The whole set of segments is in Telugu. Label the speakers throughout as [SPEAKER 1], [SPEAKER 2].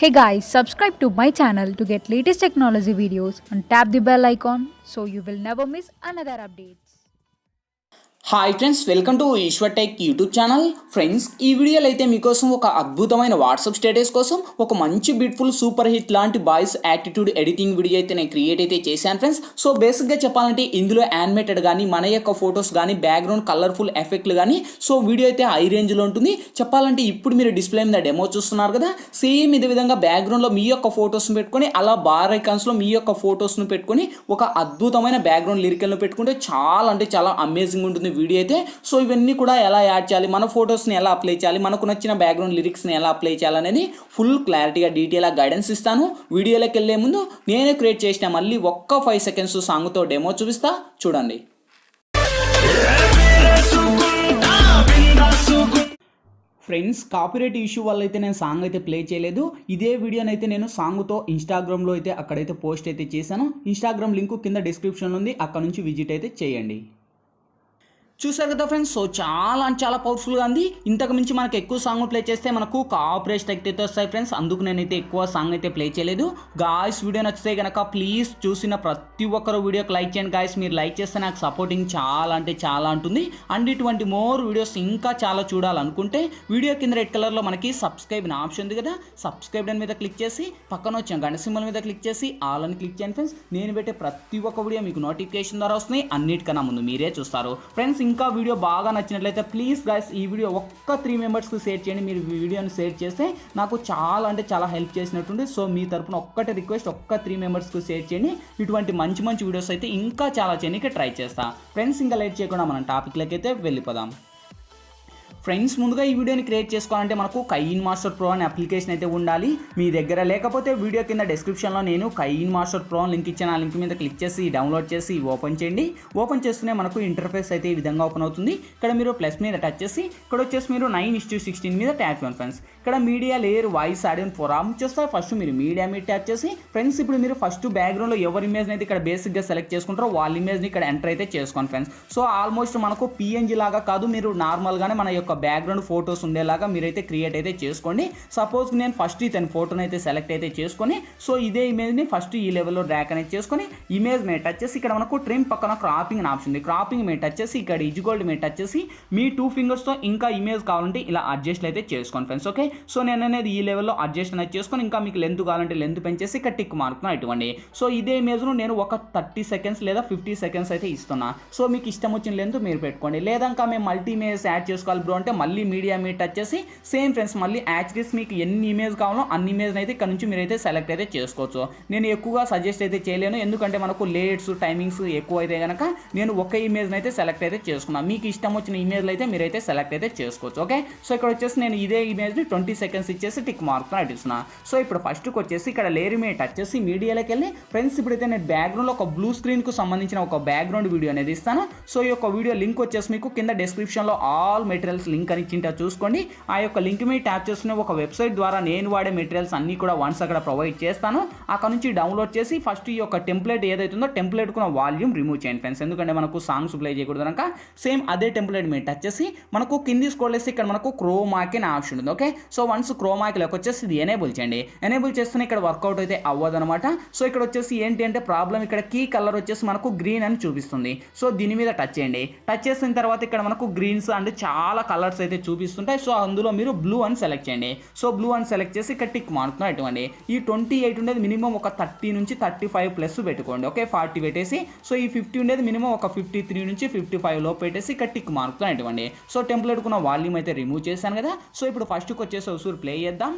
[SPEAKER 1] Hey guys, subscribe to my channel to get latest technology videos and tap the bell icon so you will never miss another updates.
[SPEAKER 2] Hi friends, welcome to eswartech YouTube channel. Friends, ఈ వీడియోలో అయితే మీకోసం ఒక అద్భుతమైన వాట్సాప్ స్టేటస్ కోసం ఒక మంచి బ్యూటిఫుల్ సూపర్ హిట్ లాంటి బాయ్స్ యాటిట్యూడ్ ఎడిటింగ్ వీడియో అయితే నేను క్రియేట్ అయితే చేశాను ఫ్రెండ్స్. సో బేసిక్గా చెప్పాలంటే ఇందులో యానిమేటెడ్ కానీ మన యొక్క ఫొటోస్ కానీ బ్యాక్గ్రౌండ్ కలర్ఫుల్ ఎఫెక్ట్లు కానీ సో వీడియో అయితే హై రేంజ్లో ఉంటుంది. చెప్పాలంటే ఇప్పుడు మీరు డిస్ప్లే మీద డెమో చూస్తున్నారు కదా, సేమ్ ఇదే విధంగా బ్యాక్గ్రౌండ్లో మీ యొక్క ఫొటోస్ని పెట్టుకొని అలా బార్ ఐకాన్స్లో మీ యొక్క ఫొటోస్ను పెట్టుకొని ఒక అద్భుతమైన బ్యాక్గ్రౌండ్ లిరికల్ను పెట్టుకుంటే చాలా అంటే చాలా అమేజింగ్ ఉంటుంది వీడియో అయితే. సో ఇవన్నీ కూడా ఎలా యాడ్ చేయాలి, మన ఫొటోస్ని ఎలా అప్లై చేయాలి, మనకు నచ్చిన బ్యాక్గ్రౌండ్ లిరిక్స్ని ఎలా అప్లై చేయాలనేది ఫుల్ క్లారిటీగా డీటెయిల్గా గైడెన్స్ ఇస్తాను. వీడియోలోకి వెళ్ళే ముందు నేనే క్రియేట్ చేసిన మళ్ళీ ఒక్క 5 సెకండ్స్ సాంగ్తో డెమో చూపిస్తా, చూడండి. ఫ్రెండ్స్, కాపీరైట్ ఇష్యూ వల్ల అయితే నేను సాంగ్ అయితే ప్లే చేయలేదు. ఇదే వీడియోని అయితే నేను సాంగ్తో ఇన్స్టాగ్రామ్లో అయితే అక్కడైతే పోస్ట్ అయితే చేశాను. ఇన్స్టాగ్రామ్ లింక్ కింద డిస్క్రిప్షన్లో ఉంది, అక్కడ నుంచి విజిట్ అయితే చేయండి. చూసారు కదా ఫ్రెండ్స్, సో చాలా అంటే చాలా పవర్ఫుల్గా ఉంది. ఇంతకు మించి మనకు ఎక్కువ సాంగ్ ప్లే చేస్తే మనకు కాపీరైట్ అయితే వస్తాయి ఫ్రెండ్స్. అందుకు నేనైతే ఎక్కువ సాంగ్ అయితే ప్లే చేయలేదు. గాయస్, వీడియో నచ్చితే కనుక ప్లీజ్ చూసిన ప్రతి ఒక్కరు వీడియోకి లైక్ చేయండి గాయస్. మీరు లైక్ చేస్తే నాకు సపోర్టింగ్ చాలా అంటే చాలా ఉంటుంది. అండ్ ఇటువంటి మోర్ వీడియోస్ ఇంకా చాలా చూడాలనుకుంటే వీడియో కింద రెడ్ కలర్లో మనకి సబ్స్క్రైబ్ అనే ఆప్షన్ ఉంది కదా, సబ్స్క్రైబ్ అని మీద క్లిక్ చేసి పక్కన వచ్చిన గంట సింబల్ మీద క్లిక్ చేసి ఆల్ అని క్లిక్ చేయండి ఫ్రెండ్స్. నేను పెట్టే ప్రతి ఒక్క వీడియో మీకు నోటిఫికేషన్ ద్వారా వస్తున్నాయి. అన్నిటికన్నా ముందు మీరే చూస్తారు ఫ్రెండ్స్. ఇంకా వీడియో బాగా నచ్చినట్లయితే ప్లీజ్ గైస్ ఈ వీడియో ఒక్క 3 మెంబర్స్కి షేర్ చేయండి. మీరు వీడియోని షేర్ చేస్తే నాకు చాలా అంటే చాలా హెల్ప్ చేసినట్టుంది. సో మీ తరపున ఒక్కటే రిక్వెస్ట్, ఒక్క 3 మెంబర్స్కి షేర్ చేయండి. ఇటువంటి మంచి మంచి వీడియోస్ అయితే ఇంకా చాలా చేయడానికి ట్రై చేస్తా ఫ్రెండ్స్. ఇంకా లేట్ చేయకుండా మనం టాపిక్లోకి అయితే వెళ్ళిపోదాం. ఫ్రెండ్స్, ముందుగా ఈ వీడియోని క్రియేట్ చేసుకోవాలంటే మనకు kinemaster pro అనే అప్లికేషన్ అయితే ఉండాలి. మీ దగ్గర లేకపోతే వీడియో కింద డిస్క్రిప్షన్లో నేను kinemaster pro లింక్ ఇచ్చాను. ఆ లింక్ మీద క్లిక్ చేసి డౌన్లోడ్ చేసి ఓపెన్ చేయండి. ఓపెన్ చేస్తూనే మనకు ఇంటర్ఫేస్ అయితే ఈ విధంగా ఓపెన్ అవుతుంది. ఇక్కడ మీరు ప్లస్ మీద టచ్ చేసి ఇక్కడ వచ్చేసి మీరు 9:16 మీద ట్యాప్ చేయండి ఫ్రెండ్స్. ఇక్కడ media layer voice audio forearm చేస్తే ఫస్ట్ మీరు మీడియా మీద ట్యాప్ చేసి ఫ్రెండ్స్ ఇప్పుడు మీరు ఫస్ట్ బ్యాక్గ్రౌండ్లో ఎవరి ఇమేజ్ని అయితే ఇక్కడ బేసిక్గా సెలెక్ట్ చేసుకుంటారో వాళ్ళ ఇమేజ్ని ఇక్కడ ఎంటర్ అయితే చేసుకోండి ఫ్రెండ్స్. సో ఆల్మోస్ట్ మనకు PNG లాగా కాదు, మీరు నార్మల్గానే మన యొక్క బ్యాక్గ్రౌండ్ ఫొటోస్ ఉండేలాగా మీరైతే క్రియేట్ అయితే చేసుకోండి. సపోజ్ నేను ఫస్ట్ ఇతని ఫోటోని అయితే సెలెక్ట్ అయితే చేసుకొని సో ఇదే ఇమేజ్ని ఫస్ట్ ఈ లెవెల్లో డ్రాగ్ అనేది చేసుకొని ఇమేజ్ మీద టచ్ చేసి ఇక్కడ మనకు ట్రిమ్ పక్కన క్రాపింగ్ అని ఆప్షన్ ఉంది. క్రాపింగ్ మీద టచ్ చేసి ఇక్కడ ఇజిగోల్డ్ మీద టచ్ చేసి మీ 2 ఫింగర్స్తో ఇంకా ఇమేజ్ కావాలంటే ఇలా అడ్జస్ట్ అయితే చేసుకోండి ఫ్రెండ్స్. ఓకే, సో నేను అనేది ఈ లెవెల్లో అడ్జస్ట్ అనేది చేసుకొని ఇంకా మీకు లెంత్ కావాలంటే లెంత్ పెంచేసి ఇక్కడ టిక్ మార్కును ఇవ్వండి. సో ఇదే ఇమేజ్ను నేను ఒక 30 సెకండ్స్ లేదా 50 సెకండ్స్ అయితే ఇస్తున్నా. సో మీకు ఇష్టం వచ్చిన లెంత్ మీరు పెట్టుకోండి. లేదా ఇంకా మేము మల్టీ ఇమేజ్ యాడ్ చేసుకోవాలి బ్రో అంటే మళ్ళీ మీడియా మీద టచ్ చేసి సేమ్ ఫ్రెండ్స్ మళ్ళీ యాక్చువల్స్ మీకు ఎన్ని ఇమేజ్ కావాలో అన్ని ఇమేజ్ అయితే ఇక్కడ నుంచి మీరైతే సెలెక్ట్ అయితే చేసుకోవచ్చు. నేను ఎక్కువగా సజెస్ట్ అయితే చేయలేను, ఎందుకంటే మనకు లేట్స్ టైమింగ్స్ ఎక్కువ అయితే కనుక నేను ఒక ఇమేజ్ అయితే సెలెక్ట్ అయితే చేసుకున్నాను. మీకు ఇష్టం వచ్చిన ఇమేజ్లు అయితే మీరైతే సెలెక్ట్ అయితే చేసుకోవచ్చు. ఓకే, సో ఇక్కడ వచ్చేసి నేను ఇదే ఇమేజ్ని 20 సెకండ్స్ ఇచ్చేసి టిక్ మార్క్ అడిస్తున్నా. సో ఇప్పుడు ఫస్ట్కి వచ్చేసి ఇక్కడ లేయర్ మీద టచ్ చేసి మీడియాలోకి వెళ్ళి ఫ్రెండ్స్ ఇప్పుడైతే నేను బ్యాక్గ్రౌండ్లో ఒక బ్లూ స్క్రీన్కు సంబంధించిన ఒక బ్యాక్గ్రౌండ్ వీడియో అనేది ఇస్తాను. సో ఈ యొక్క వీడియో లింక్ వచ్చేసి మీకు కింద డిస్క్రిప్షన్లో ఆల్ మెటీరియల్స్ లింక్ అని ఇచ్చింటా చూసుకోండి. ఆ యొక్క లింక్ మీద ట్యాప్ చేసుకునే ఒక వెబ్సైట్ ద్వారా నేను వాడే మెటీరియల్స్ అన్నీ కూడా వన్స్ అక్కడ ప్రొవైడ్ చేస్తాను. అక్కడ నుంచి డౌన్లోడ్ చేసి ఫస్ట్ ఈ యొక్క టెంప్లెట్ ఏదైతుందో టెంప్లెట్ కూడా వాల్యూమ్ రిమూవ్ చేయండి ఫ్రెండ్స్, ఎందుకంటే మనకు సాంగ్స్ ప్లే చేయకూడదు కనుక. సేమ్ అదే టెంప్లెట్ మీద టచ్ చేసి మనకు కింది స్క్రోల్ చేసి ఇక్కడ మనకు క్రోమాకి అనే ఆప్షన్ ఉంది. ఓకే, సో వన్స్ క్రోమాకిలోకి వచ్చేసి ఇది ఎనేబుల్ చేయండి. ఎనేబుల్ చేస్తేనే ఇక్కడ వర్కౌట్ అయితే అవ్వదు అనమాట. సో ఇక్కడ వచ్చేసి ఏంటి అంటే ప్రాబ్లం, ఇక్కడ కీ కలర్ వచ్చేసి మనకు గ్రీన్ అని చూపిస్తుంది. సో దీని మీద టచ్ చేయండి. టచ్ చేసిన తర్వాత ఇక్కడ మనకు గ్రీన్స్ అండ్ చాలా కలర్స్ అయితే చూపిస్తుంటాయి. సో అందులో మీరు బ్లూ అని సెలెక్ట్ చేయండి. సో బ్లూ అని సెలెక్ట్ చేసి ఇక్కడ టిక్ మార్కును ఇవ్వండి. ఈ 28 ఉండేది మినిమం ఒక 30 నుంచి 35 ప్లస్ పెట్టుకోండి. ఓకే, 40 పెట్టేసి సో ఈ 50 ఉండేది మినిమం ఒక 53 నుంచి 55 లో పెట్టేసి ఇక్కడ టిక్ మార్కును ఇవ్వండి. సో టెంప్లెట్ కున్న వాల్యూమ్ అయితే రిమూవ్ చేశాను కదా. సో ఇప్పుడు ఫస్ట్కి వచ్చేసి ఒకసారి ప్లే చేద్దాం.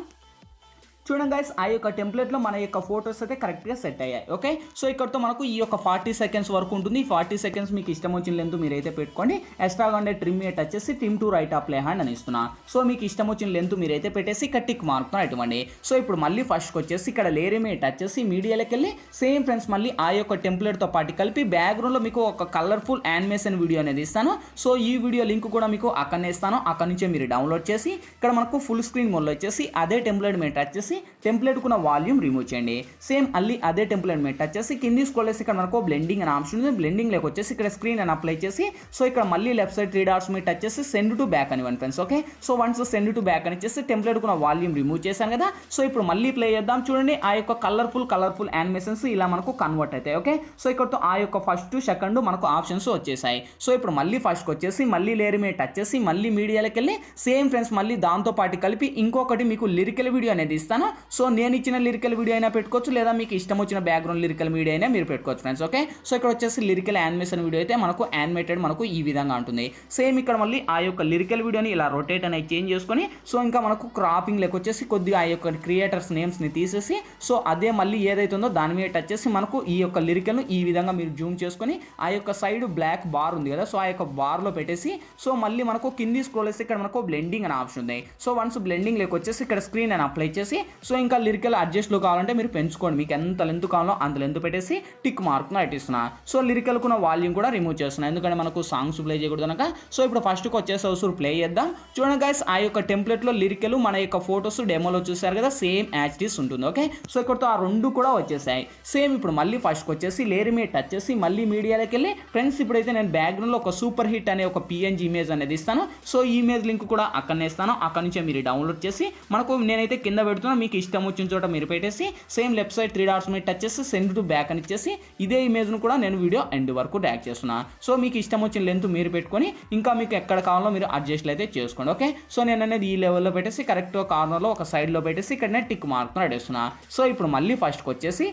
[SPEAKER 2] చూడండి గైస్, ఆ యొక్క టెంప్లెట్లో మన యొక్క ఫొటోస్ అయితే కరెక్ట్గా సెట్ అయ్యాయి. ఓకే, సో ఇక్కడతో మనకు ఈ యొక్క 40 సెకండ్స్ వరకు ఉంటుంది. 40 సెకండ్స్ మీకు ఇష్టం వచ్చిన లెంత్ మీరైతే పెట్టుకోండి. ఎక్స్ట్రాగా ఉండే ట్రిమ్ మీద టచ్ చేసి trim to right of play hand అని ఇస్తున్నా. సో మీకు ఇష్టం వచ్చిన లెంత్ మీరైతే పెట్టేసి ఇక్కడ టిక్ మార్కును ఇవ్వండి. సో ఇప్పుడు మళ్ళీ ఫస్ట్కి వచ్చేసి ఇక్కడ లేయర్ మీద టచ్ చేసి మీడియాలోకి వెళ్ళి సేమ్ ఫ్రెండ్స్ మళ్ళీ ఆ యొక్క టెంప్లెట్తో పాటు కలిపి బ్యాక్గ్రౌండ్లో మీకు ఒక కలర్ఫుల్ యానిమేషన్ వీడియో అనేది ఇస్తాను. సో ఈ వీడియో లింక్ కూడా మీకు అక్కడనే ఇస్తాను. అక్కడ నుంచే మీరు డౌన్లోడ్ చేసి ఇక్కడ మనకు ఫుల్ స్క్రీన్ మోడ్లో వచ్చేసి అదే టెంప్లెట్ మీద టచ్ చేసి చేసి టెంప్లెట్కున్న వాల్యూమ్ రిమూవ్ చేయండి. సేమ్ మళ్ళీ అదే టెంప్లెట్ మీద టచ్ చేసి కింది స్క్రోల్ చేసి ఇక్కడ మనకు బ్లెండింగ్ అనే ఆప్షన్ ఉంది. బ్లెండింగ్ లేక వచ్చేసి ఇక్కడ స్క్రీన్ అని అప్లై చేసి సో ఇక్కడ మళ్ళీ లెఫ్ట్ సైడ్ 3 డాట్స్ మీద టచ్ చేసి సెండ్ టు బ్యాక్ అని friends. Okay, so once send to back అని చేసి టెంప్లెట్కున్న వాల్యూమ్ రిమూవ్ చేశాను కదా. సో ఇప్పుడు మళ్ళీ ప్లే చేద్దాం. చూడండి ఆ యొక్క కలర్ఫుల్ యానిమేషన్స్ ఇలా మనకు కన్వర్ట్ అవుతాయి. ఓకే, సో ఇక్కడతో ఆ యొక్క ఫస్ట్ సెకండ్ మనకు ఆప్షన్స్ వచ్చేసాయి. సో ఇప్పుడు మళ్ళీ ఫస్ట్కి వచ్చేసి మళ్ళీ లేయర్ మీద టచ్ చేసి మళ్ళీ మీడియాలోకి వెళ్ళి సేమ్ ఫ్రెండ్స్ మళ్ళీ దాంతో పాటు కలిపి ఇంకొకటి మీకు లిరికల్ వీడియో అనేది ఇస్తాను. సో నేను ఇచ్చిన లిరికల్ వీడియో అయినా పెట్టుకోవచ్చు, లేదా మీకు ఇష్టం వచ్చిన బ్యాక్గ్రౌండ్ లిరికల్ వీడియో అయినా మీరు పెట్టుకోవచ్చు ఫ్రెండ్స్. ఓకే, సో ఇక్కడ వచ్చేసి లిరికల్ యానిమేషన్ వీడియో అయితే మనకు యానిమేటెడ్ మనకు ఈ విధంగా ఉంటుంది. సేమ్ ఇక్కడ మళ్ళీ ఆ యొక్క లిరికల్ వీడియోని ఇలా రొటేట్ అనేది చేంజ్ చేసుకొని సో ఇంకా మనకు క్రాపింగ్ లేక వచ్చేసి కొద్దిగా ఆ యొక్క క్రియేటర్స్ నేమ్స్ని తీసేసి సో అదే మళ్ళీ ఏదైతే ఉందో దాని మీద టచ్ చేసి మనకు ఈ యొక్క లిరికల్ను ఈ విధంగా మీరు జూమ్ చేసుకొని ఆ యొక్క సైడ్ బ్లాక్ బార్ ఉంది కదా, సో ఆ యొక్క బార్లో పెట్టేసి సో మళ్ళీ మనకు కింది స్క్రోల్ చేసి ఇక్కడ మనకు బ్లెండింగ్ అనే ఆప్షన్ ఉంది. సో వన్స్ బ్లెండింగ్ లేక వచ్చేసి ఇక్కడ స్క్రీన్ అని అప్లై చేసి సో ఇంకా లిరికల్ అడ్జస్ట్లో కావాలంటే మీరు పెంచుకోండి, మీకు ఎంత లెంత్ కావాలో అంత లెంత్ పెట్టేసి టిక్ మార్క్ను అట్టిస్తున్నా. సో లిరికల్కున్న వాల్యూమ్ కూడా రిమూవ్ చేస్తున్నా, ఎందుకంటే మనకు సాంగ్స్ ప్లే చేయకూడదు కనుక. సో ఇప్పుడు ఫస్ట్కి వచ్చేసి అవసరం ప్లే చేద్దాం. చూడండి గైస్, ఆ యొక్క టెంప్లెట్లో లిరికల్ మన యొక్క ఫొటోస్ డెమోలో చూసారు కదా, సేమ్ యాక్టిస్ ఉంటుంది. ఓకే, సో ఇక్కడతో ఆ రెండు కూడా వచ్చేసాయి. సేమ్ ఇప్పుడు మళ్ళీ ఫస్ట్కి వచ్చేసి లేయర్ మీద టచ్ చేసి మళ్ళీ మీడియాలోకి వెళ్ళి ఫ్రెండ్స్ ఇప్పుడైతే నేను బ్యాక్గ్రౌండ్లో ఒక సూపర్ హిట్ అనే ఒక పిఎన్జీ ఇమేజ్ అనేది ఇస్తాను. సో ఈ ఇమేజ్ లింక్ కూడా అక్కడనే ఇస్తాను, అక్కడ నుంచే మీరు డౌన్లోడ్ చేసి మనకు నేనైతే కింద పెడుతున్నా, మీకు ఇష్టం వచ్చిన చోట మీరు పెట్టేసి సేమ్ లెఫ్ట్ సైడ్ 3 డాట్స్ మీద టచ్ చేసి సెండ్ టు బ్యాక్ అని ఇచ్చేసి ఇదే ఇమేజ్ను కూడా నేను వీడియో ఎండ్ వరకు డ్రాగ్ చేస్తున్నా. సో మీకు ఇష్టం వచ్చిన లెంత్ మీరు పెట్టుకొని ఇంకా మీకు ఎక్కడ కావాలో మీరు అడ్జస్ట్ అయితే చేసుకోండి. ఓకే, సో నేను అనేది ఈ లెవెల్లో పెట్టేసి కరెక్ట్ కార్నర్లో ఒక సైడ్లో పెట్టేసి ఇక్కడ నేను టిక్ మార్క్ను అడేస్తున్నా. సో ఇప్పుడు మళ్ళీ ఫస్ట్కి వచ్చేసి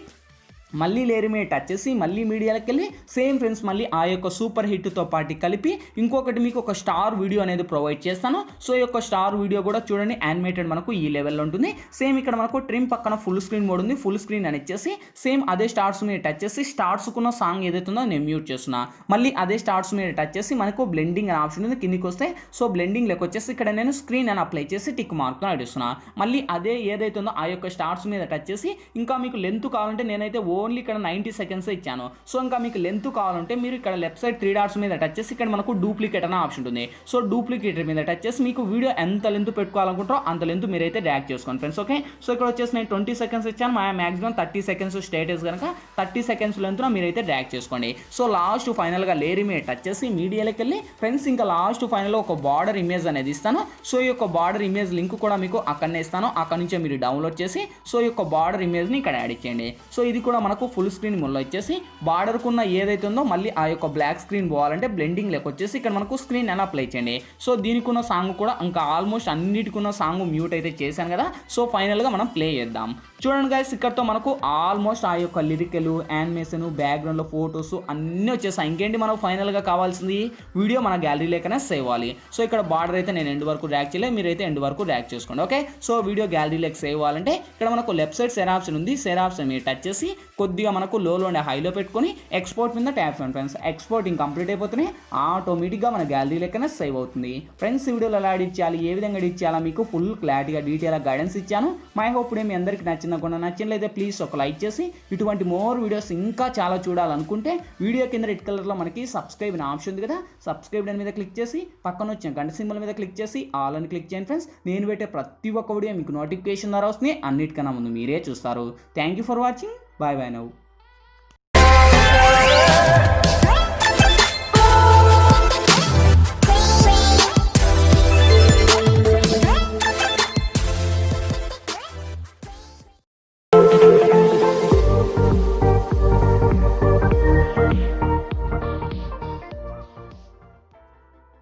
[SPEAKER 2] మళ్ళీ లేయర్ మీద టచ్ చేసి మళ్ళీ మీడియాలోకి వెళ్ళి సేమ్ ఫ్రెండ్స్ మళ్ళీ ఆ యొక్క సూపర్ హిట్తో పాటు కలిపి ఇంకొకటి మీకు ఒక స్టార్ వీడియో అనేది ప్రొవైడ్ చేస్తాను. సో ఈ యొక్క స్టార్ వీడియో కూడా చూడండి యానిమేటెడ్ మనకు ఈ లెవెల్లో ఉంటుంది. సేమ్ ఇక్కడ మనకు ట్రిమ్ పక్కన ఫుల్ స్క్రీన్ మోడ్ ఉంది, ఫుల్ స్క్రీన్ అని ఇచ్చేసి సేమ్ అదే స్టార్ట్స్ మీద టచ్ చేసి స్టార్ట్స్కున్న సాంగ్ ఏదైతే ఉందో నేను మ్యూట్ చేస్తున్నా. మళ్ళీ అదే స్టార్ట్స్ మీద టచ్ చేసి మనకు బ్లెండింగ్ అనే ఆప్షన్ ఉంది, కిందికి వస్తే సో బ్లెండింగ్ లెక్క వచ్చేసి ఇక్కడ నేను స్క్రీన్ అని అప్లై చేసి టిక్ మార్క్ను అడుస్తున్నా. మళ్ళీ అదే ఏదైతే ఉందో ఆ యొక్క స్టార్ట్స్ మీద టచ్ చేసి ఇంకా మీకు లెంత్ కావాలంటే నేనైతే ఓన్లీ ఇక్కడ 90 సెకండ్స్ ఇచ్చాను. సో ఇంకా మీకు లెంత్ కావాలంటే మీరు ఇక్కడ లెఫ్ట్ సైడ్ 3 డాట్స్ మీద టచ్ చేసి ఇక్కడ మనకు డూప్లికేట్ అనే ఆప్షన్ ఉంటుంది. సో డూప్లికేట్ మీద టచ్ చేసి మీకు వీడియో ఎంత లెంత్ పెట్టుకోవాలనుకుంటారో అంత లెంత్ మీరైతే డ్రాగ్ చేసుకోండి ఫ్రెండ్స్. ఓకే, సో ఇక్కడ వచ్చేసి నేను 20 సెకండ్స్ ఇచ్చాను, మా మ్యాక్సిమం 30 సెకండ్స్ స్టేటస్ కనుక 30 సెకండ్స్ లెంత్లో మీరైతే డ్రాగ్ చేసుకోండి. సో లాస్ట్ ఫైనల్గా లేయర్ మీద టచ్ చేసి మీడియాలోకి వెళ్ళి ఫ్రెండ్స్ ఇంకా లాస్ట్ ఫైనల్లో ఒక బార్డర్ ఇమేజ్ అనేది ఇస్తాను. సో ఈ యొక్క బార్డర్ ఇమేజ్ లింక్ కూడా మీకు అక్కడనే ఇస్తాను, అక్కడ నుంచే మీరు డౌన్లోడ్ చేసి సో ఈ యొక్క బార్డర్ ఇమేజ్ని ఇక్కడ యాడ్ చేయండి. సో ఇది కూడా మనకు ఫుల్ స్క్రీన్ ముల్లో వచ్చేసి బార్డర్కున్న ఏదైతే ఉందో మళ్ళీ ఆ యొక్క బ్లాక్ స్క్రీన్ పోవాలంటే బ్లెండింగ్ లెక్క వచ్చేసి ఇక్కడ మనకు స్క్రీన్ అని అప్లై చేయండి. సో దీనికి ఉన్న సాంగ్ కూడా ఇంకా ఆల్మోస్ట్ అన్నిటికున్న సాంగ్ మ్యూట్ అయితే చేశాను కదా. సో ఫైనల్గా మనం ప్లే చేద్దాం. చూడండి గైస్, ఇక్కడతో మనకు ఆల్మోస్ట్ ఆ యొక్క లిరికల్ యానిమేషన్ బ్యాక్గ్రౌండ్లో ఫొటోస్ అన్నీ వచ్చేసాయి. ఇంకేంటి మనం ఫైనల్గా కావాల్సింది వీడియో మన గ్యాలరీ లేకనే సేవ్ అవ్వాలి. సో ఇక్కడ బార్డర్ అయితే నేను ఎండ్ వరకు డ్రాగ్ చేయలేదు, మీరైతే ఎండ్ వరకు డ్రాగ్ చేసుకోండి. ఓకే, సో వీడియో గ్యాలరీ లేక సేవ్ అవ్వాలంటే ఇక్కడ మనకు లెఫ్ట్ సైడ్ సెర్ ఆప్షన్ ఉంది, సెర్ ఆప్షన్ మీరు టచ్ చేసి కొద్దిగా మనకు లోలో ఉండే హైలో పెట్టుకొని ఎక్స్పోర్ట్ మీద ట్యాప్ చేయండి ఫ్రెండ్స్. ఎక్స్పోర్టింగ్ కంప్లీట్ అయిపోతేనే ఆటోమేటిక్గా మన గ్యాలరీ లెక్కనే సేవ్ అవుతుంది. ఫ్రెండ్స్ ఈ వీడియోలో ఎలా ఎడిట్ చేయాలి, ఏ విధంగా ఎడిట్ చేయాలో మీకు ఫుల్ క్లారిటీగా డీటెయిల్గా గైడెన్స్ ఇచ్చాను. మై హోప్ ఇప్పుడు మీ అందరికీ నచ్చిందనుకున్నా, నచ్చినట్లయితే ప్లీజ్ ఒక లైక్ చేసి ఇటువంటి మోర్ వీడియోస్ ఇంకా చాలా చూడాలనుకుంటే వీడియో కింద రెడ్ కలర్లో మనకి సబ్స్క్రైబ్ అనే ఆప్షన్ ఉంది కదా, సబ్స్క్రైబ్ మీద క్లిక్ చేసి పక్కన వచ్చిన గంట సింబల్ మీద క్లిక్ చేసి ఆల్ అని క్లిక్ చేయండి ఫ్రెండ్స్. నేను పెట్టే ప్రతి ఒక్క వీడియో మీకు నోటిఫికేషన్ ద్వారా వస్తుంది, అన్నిటికన్నా ముందు మీరే చూస్తారు. Thank you for watching, bye bye now.